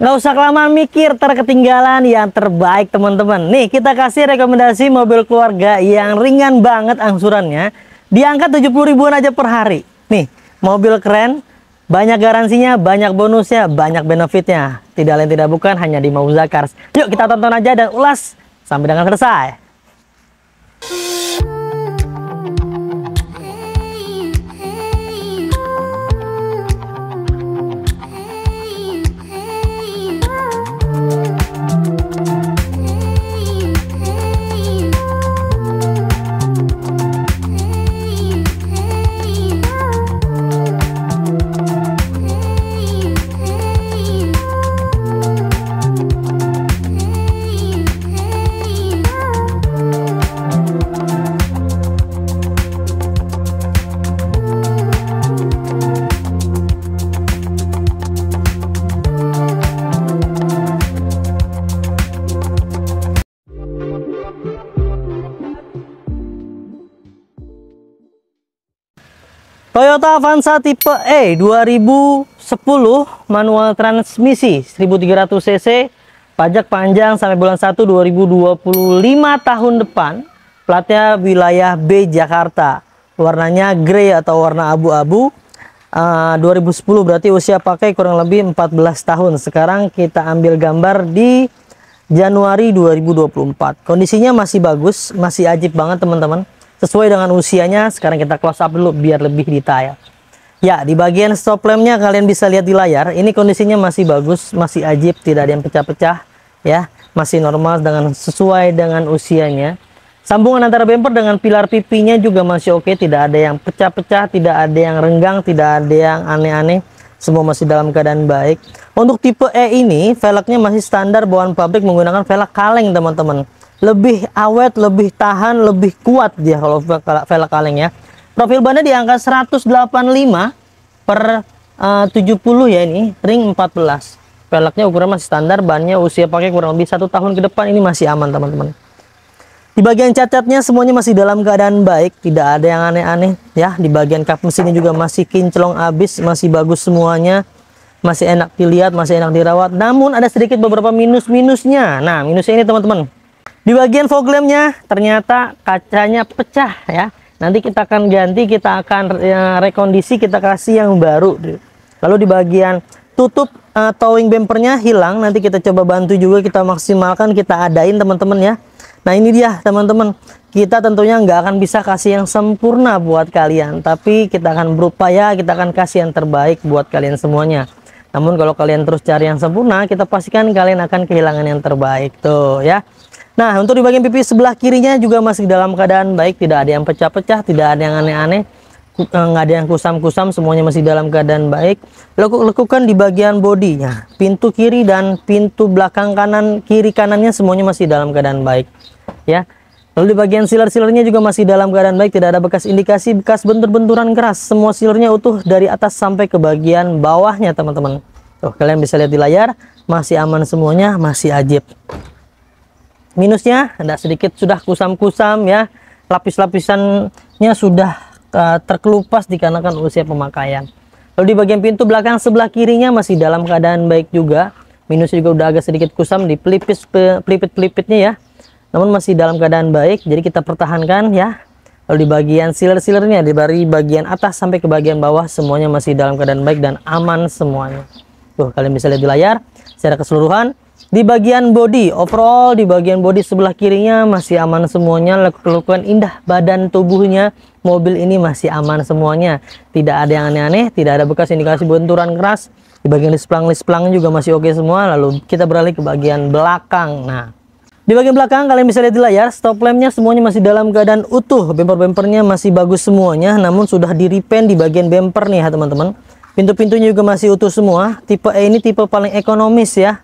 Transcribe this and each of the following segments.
Nggak usah kelamaan mikir, terketinggalan yang terbaik teman-teman. Nih kita kasih rekomendasi mobil keluarga yang ringan banget angsurannya. Di angka 70 ribuan aja per hari. Nih mobil keren, banyak garansinya, banyak bonusnya, banyak benefitnya. Tidak lain tidak bukan hanya di Mauza Cars. Yuk kita tonton aja dan ulas sampai dengan selesai. Toyota Avanza tipe E 2010 manual transmisi 1300 cc, pajak panjang sampai bulan 1 2025 tahun depan, platnya wilayah B Jakarta, warnanya grey atau warna abu-abu. 2010 berarti usia pakai kurang lebih 14 tahun. Sekarang kita ambil gambar di Januari 2024. Kondisinya masih bagus, masih ajib banget teman-teman. Sesuai dengan usianya. Sekarang kita close up dulu biar lebih detail. Ya, di bagian stop lampnya kalian bisa lihat di layar. Ini kondisinya masih bagus, masih ajib, tidak ada yang pecah-pecah. Ya, masih normal dengan sesuai dengan usianya. Sambungan antara bumper dengan pilar pipinya juga masih oke, tidak ada yang pecah-pecah, tidak ada yang renggang, tidak ada yang aneh-aneh. Semua masih dalam keadaan baik. Untuk tipe E ini, velgnya masih standar bawaan pabrik menggunakan velg kaleng teman-teman. Lebih awet, lebih tahan, lebih kuat dia kalau velg kaleng ya. Profil bannya di angka 185 per 70 ya, ini ring 14. Velgnya ukuran masih standar, bannya usia pakai kurang lebih 1 tahun ke depan, ini masih aman teman-teman. Di bagian cacatnya semuanya masih dalam keadaan baik, tidak ada yang aneh-aneh ya. Di bagian kap mesinnya juga masih kinclong abis, masih bagus semuanya. Masih enak dilihat, masih enak dirawat. Namun ada sedikit beberapa minus-minusnya. Nah, minusnya ini teman-teman. Di bagian fog lampnya ternyata kacanya pecah ya. Nanti kita akan ganti, kita akan rekondisi, kita kasih yang baru. Lalu di bagian tutup towing bumpernya hilang. Nanti kita coba bantu juga, kita maksimalkan, kita adain teman-teman ya. Nah ini dia teman-teman. Kita tentunya nggak akan bisa kasih yang sempurna buat kalian. Tapi kita akan berupaya, kita akan kasih yang terbaik buat kalian semuanya. Namun kalau kalian terus cari yang sempurna, kita pastikan kalian akan kehilangan yang terbaik tuh ya. Nah, untuk di bagian pipi sebelah kirinya juga masih dalam keadaan baik, tidak ada yang pecah-pecah, tidak ada yang aneh-aneh, nggak ada yang kusam-kusam, semuanya masih dalam keadaan baik. Lekuk-lekukan di bagian bodinya, pintu kiri dan pintu belakang kanan, kiri kanannya semuanya masih dalam keadaan baik, ya. Lalu di bagian sealer-sealernya juga masih dalam keadaan baik, tidak ada bekas indikasi, bekas bentur-benturan keras, semua sealernya utuh dari atas sampai ke bagian bawahnya teman-teman. Tuh, kalian bisa lihat di layar, masih aman semuanya, masih ajib. Minusnya ada sedikit sudah kusam-kusam ya, lapis-lapisannya sudah terkelupas dikarenakan usia pemakaian. Lalu di bagian pintu belakang sebelah kirinya masih dalam keadaan baik juga. Minusnya juga udah agak sedikit kusam di pelipit-pelipitnya ya, namun masih dalam keadaan baik, jadi kita pertahankan ya. Lalu di bagian sealer-sealernya dari bagian atas sampai ke bagian bawah semuanya masih dalam keadaan baik dan aman semuanya. Tuh, kalian bisa lihat di layar secara keseluruhan. Di bagian body, overall di bagian body sebelah kirinya masih aman semuanya. Lekuk-lekukan indah badan tubuhnya, mobil ini masih aman semuanya. Tidak ada yang aneh-aneh, tidak ada bekas indikasi benturan keras. Di bagian lisplang juga masih oke semua. Lalu kita beralih ke bagian belakang. Nah, di bagian belakang kalian bisa lihat di layar, stop lampnya semuanya masih dalam keadaan utuh. Bumper-bumpernya masih bagus semuanya, namun sudah di repaint di bagian bumper nih ya teman-teman. Pintu-pintunya juga masih utuh semua. Tipe E ini tipe paling ekonomis ya.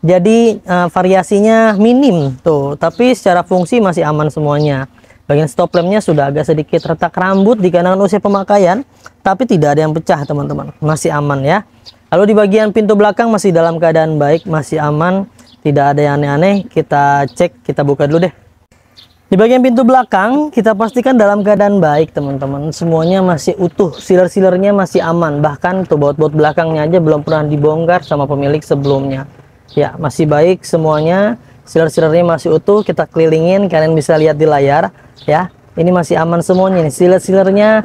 Jadi variasinya minim tuh, tapi secara fungsi masih aman semuanya. Bagian stop lampnya sudah agak sedikit retak rambut dikarenakan usia pemakaian, tapi tidak ada yang pecah teman-teman, masih aman ya. Lalu di bagian pintu belakang masih dalam keadaan baik, masih aman, tidak ada yang aneh-aneh. Kita cek, kita buka dulu deh. Di bagian pintu belakang kita pastikan dalam keadaan baik teman-teman, semuanya masih utuh, sealer-sealernya masih aman, bahkan tuh baut-baut belakangnya aja belum pernah dibongkar sama pemilik sebelumnya. Ya, masih baik semuanya, sealer-sealernya masih utuh. Kita kelilingin, kalian bisa lihat di layar ya, ini masih aman semuanya nih, sealer-sealernya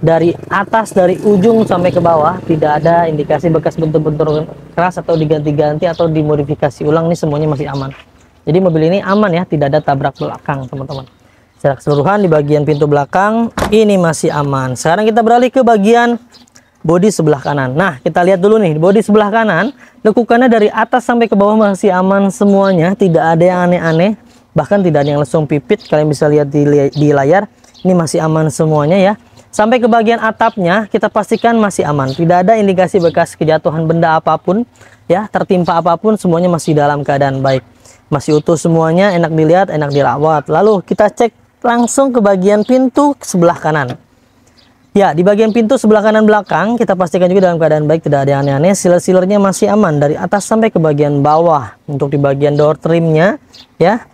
dari atas, dari ujung sampai ke bawah tidak ada indikasi bekas bentur-bentur keras atau diganti-ganti atau dimodifikasi ulang. Nih semuanya masih aman. Jadi mobil ini aman ya, tidak ada tabrak belakang teman-teman. Secara keseluruhan di bagian pintu belakang ini masih aman. Sekarang kita beralih ke bagian bodi sebelah kanan. Nah, kita lihat dulu nih, bodi sebelah kanan, lekukannya dari atas sampai ke bawah masih aman semuanya, tidak ada yang aneh-aneh, bahkan tidak ada yang lesung pipit. Kalian bisa lihat di layar, ini masih aman semuanya ya. Sampai ke bagian atapnya kita pastikan masih aman, tidak ada indikasi bekas kejatuhan benda apapun ya, tertimpa apapun, semuanya masih dalam keadaan baik. Masih utuh semuanya, enak dilihat, enak dirawat. Lalu kita cek langsung ke bagian pintu sebelah kanan. Ya, di bagian pintu sebelah kanan belakang kita pastikan juga dalam keadaan baik, tidak ada yang aneh-aneh. Sealer-sealernya masih aman dari atas sampai ke bagian bawah. Untuk di bagian door trimnya ya,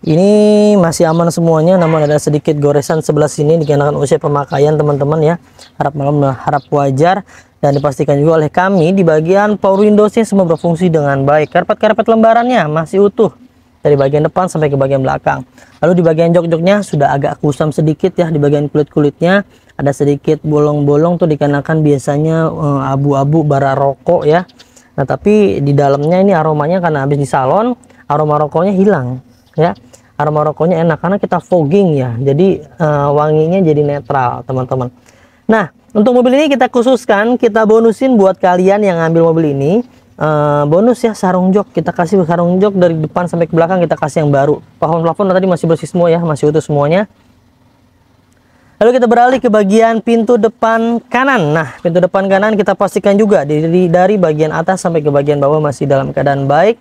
ini masih aman semuanya, namun ada sedikit goresan sebelah sini dikarenakan usia pemakaian teman-teman ya. Harap wajar, dan dipastikan juga oleh kami di bagian power windowsnya semua berfungsi dengan baik. Karpet-karpet lembarannya masih utuh dari bagian depan sampai ke bagian belakang. Lalu di bagian jok-joknya sudah agak kusam sedikit ya, di bagian kulit-kulitnya ada sedikit bolong-bolong tuh dikarenakan biasanya abu-abu bara rokok ya. Nah, tapi di dalamnya ini aromanya karena habis di salon, aroma rokoknya hilang ya. Aroma rokoknya enak karena kita fogging ya, jadi wanginya jadi netral teman-teman. Nah, untuk mobil ini kita khususkan, kita bonusin buat kalian yang ngambil mobil ini, bonus ya, sarung jok. Kita kasih sarung jok dari depan sampai ke belakang, kita kasih yang baru. Plafon tadi masih bersih semua ya, masih utuh semuanya. Lalu kita beralih ke bagian pintu depan kanan. Nah, pintu depan kanan kita pastikan juga dari bagian atas sampai ke bagian bawah masih dalam keadaan baik,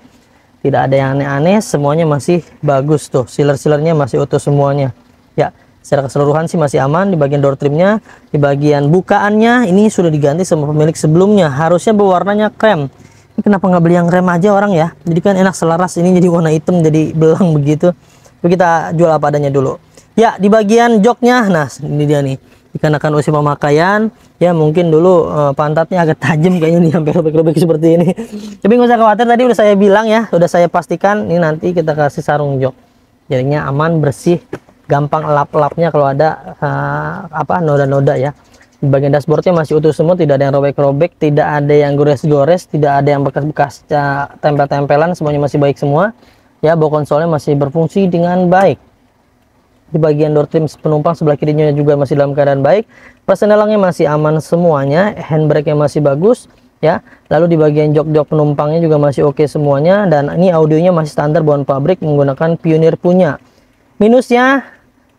tidak ada yang aneh-aneh, semuanya masih bagus tuh, sealer-sealernya masih utuh semuanya ya. Secara keseluruhan sih masih aman. Di bagian door trimnya, di bagian bukaannya ini sudah diganti sama pemilik sebelumnya, harusnya berwarnanya krem. Ini kenapa nggak beli yang krem aja orang ya, jadi kan enak selaras. Ini jadi warna hitam jadi belang begitu. Tapi kita jual apa adanya dulu ya. Di bagian joknya, nah ini dia nih, dikarenakan usia pemakaian ya, mungkin dulu pantatnya agak tajam kayaknya nih, sampai robek-robek seperti ini. Tapi nggak usah khawatir, tadi udah saya bilang ya, udah saya pastikan. Ini nanti kita kasih sarung jok, jadinya aman, bersih, gampang lap-lapnya kalau ada noda-noda ya. Di bagian dashboardnya masih utuh semua, tidak ada yang robek-robek, tidak ada yang gores-gores, tidak ada yang bekas-bekas tempel-tempelan, semuanya masih baik semua ya. Bawa konsolnya masih berfungsi dengan baik. Di bagian door trim penumpang sebelah kirinya juga masih dalam keadaan baik. Persendalangnya masih aman semuanya, handbrake-nya masih bagus ya. Lalu di bagian jok-jok penumpangnya juga masih oke semuanya, dan ini audionya masih standar bawaan pabrik menggunakan Pioneer punya. Minusnya,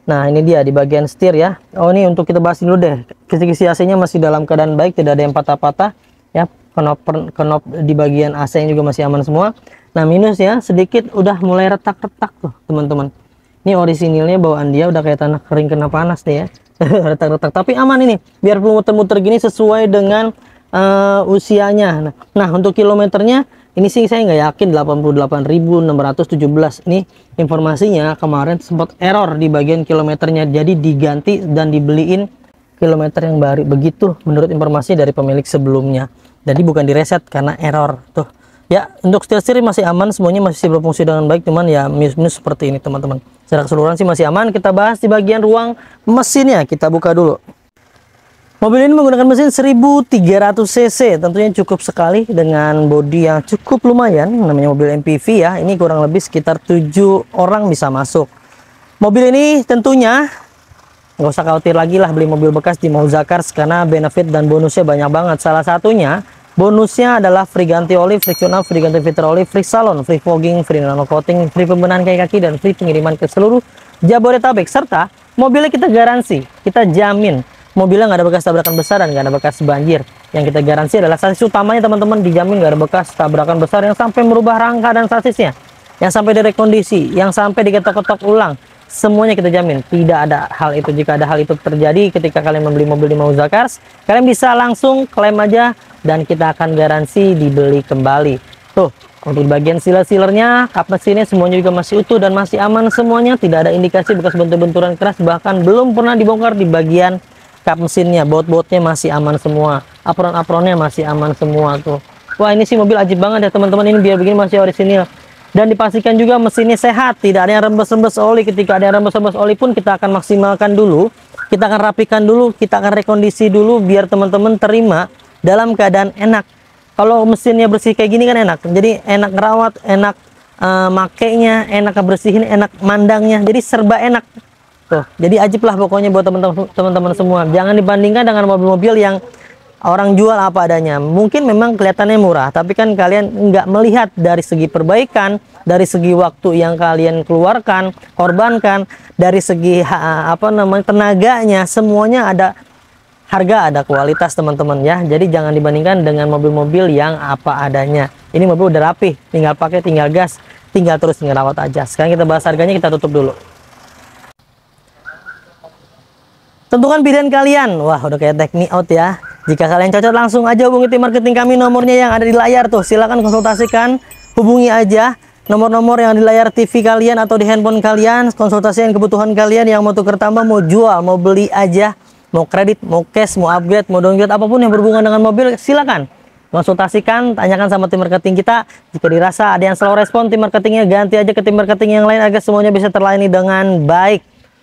nah ini dia di bagian setir ya. Oh, ini untuk kita bahas dulu deh. Kisi-kisi AC-nya masih dalam keadaan baik, tidak ada yang patah-patah ya. Knop di bagian AC-nya juga masih aman semua. Nah, minusnya sedikit udah mulai retak-retak tuh teman-teman. Ini orisinilnya bawaan dia udah kayak tanah kering kena panas nih ya. Retak-retak, tapi aman ini, biar muter-muter gini sesuai dengan usianya. Nah, untuk kilometernya ini sih saya nggak yakin, 88.617. Ini informasinya kemarin sempat error di bagian kilometernya, jadi diganti dan dibeliin kilometer yang baru begitu menurut informasi dari pemilik sebelumnya. Jadi bukan direset karena error tuh ya. Untuk setir masih aman, semuanya masih berfungsi dengan baik, cuman ya minus seperti ini teman-teman. Secara keseluruhan sih masih aman. Kita bahas di bagian ruang mesinnya, kita buka dulu. Mobil ini menggunakan mesin 1300 cc, tentunya cukup sekali dengan bodi yang cukup lumayan. Namanya mobil MPV ya, ini kurang lebih sekitar 7 orang bisa masuk. Mobil ini tentunya nggak usah khawatir lagi lah beli mobil bekas di Mauzakars, karena benefit dan bonusnya banyak banget. Salah satunya bonusnya adalah free ganti oli, frictional, free ganti filter oli, free salon, free fogging, free nano coating, free pembenahan kaki-kaki, dan free pengiriman ke seluruh Jabodetabek. Serta mobilnya kita garansi, kita jamin mobilnya nggak ada bekas tabrakan besar dan nggak ada bekas banjir. Yang kita garansi adalah sasis utamanya teman-teman, dijamin nggak ada bekas tabrakan besar yang sampai merubah rangka dan sasisnya, yang sampai direkondisi, yang sampai diketok-ketok ulang. Semuanya kita jamin, tidak ada hal itu. Jika ada hal itu terjadi ketika kalian membeli mobil di Mauzakars, kalian bisa langsung klaim aja dan kita akan garansi dibeli kembali. Tuh, untuk bagian sealer-sealernya, kap mesinnya semuanya juga masih utuh dan masih aman semuanya. Tidak ada indikasi bekas bentur-benturan keras, bahkan belum pernah dibongkar di bagian kap mesinnya. Baut-bautnya masih aman semua. Apron-apronnya masih aman semua tuh. Wah, ini sih mobil ajib banget ya teman-teman. Ini biar begini masih orisinil. Dan dipastikan juga mesinnya sehat, tidak ada yang rembes-rembes oli. Ketika ada yang rembes-rembes oli pun kita akan maksimalkan dulu. Kita akan rapikan dulu, kita akan rekondisi dulu biar teman-teman terima dalam keadaan enak. Kalau mesinnya bersih kayak gini kan enak, jadi enak ngerawat, enak makainya, enak bersihin, enak mandangnya, jadi serba enak tuh. Jadi ajib lah pokoknya buat teman-teman semua. Jangan dibandingkan dengan mobil-mobil yang orang jual apa adanya. Mungkin memang kelihatannya murah, tapi kan kalian nggak melihat dari segi perbaikan, dari segi waktu yang kalian keluarkan, korbankan, dari segi tenaganya, semuanya ada harga, ada kualitas teman-teman ya. Jadi jangan dibandingkan dengan mobil-mobil yang apa adanya. Ini mobil udah rapih, tinggal pakai, tinggal gas, tinggal rawat aja. Sekarang kita bahas harganya, kita tutup dulu. Tentukan pilihan kalian. Wah, udah kayak take me out ya. Jika kalian cocok, langsung aja hubungi tim marketing kami, nomornya yang ada di layar tuh. Silahkan konsultasikan, hubungi aja nomor-nomor yang di layar TV kalian atau di handphone kalian. Konsultasikan kebutuhan kalian, yang mau tukar tambah, mau jual, mau beli aja, mau kredit, mau cash, mau upgrade, mau downgrade, apapun yang berhubungan dengan mobil, silakan konsultasikan, tanyakan sama tim marketing kita. Jika dirasa ada yang slow respon tim marketingnya, ganti aja ke tim marketing yang lain agar semuanya bisa terlayani dengan baik.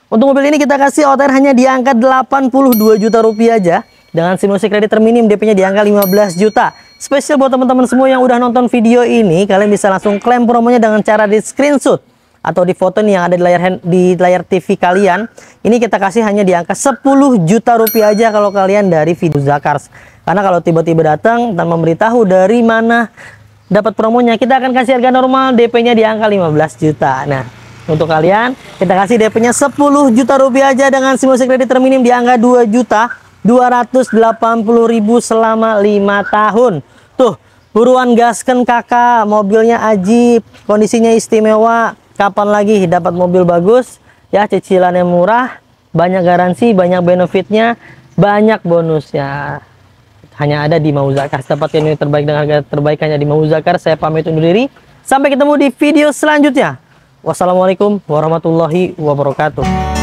Untuk mobil ini kita kasih OTR hanya di angka 82 juta rupiah aja, dengan simulasi kredit terminim, DP-nya di angka 15 juta. Spesial buat teman-teman semua yang udah nonton video ini, kalian bisa langsung klaim promonya dengan cara di screenshot atau di foto nih yang ada di layar TV kalian. Ini kita kasih hanya di angka 10 juta rupiah aja kalau kalian dari video Zakars. Karena kalau tiba-tiba datang dan memberitahu dari mana dapat promonya, kita akan kasih harga normal, DP-nya di angka 15 juta. Nah, untuk kalian kita kasih DP-nya 10 juta rupiah aja dengan simulasi kredit terminim di angka 2.280.000 selama 5 tahun. Tuh, buruan gasken kakak, mobilnya ajib, kondisinya istimewa. Kapan lagi dapat mobil bagus ya, cicilannya murah, banyak garansi, banyak benefitnya, banyak bonusnya. Hanya ada di Mau Zakars. Dapatkan unit terbaik dengan harga terbaik hanya di Mau Zakars. Saya pamit undur diri, sampai ketemu di video selanjutnya. Wassalamualaikum warahmatullahi wabarakatuh.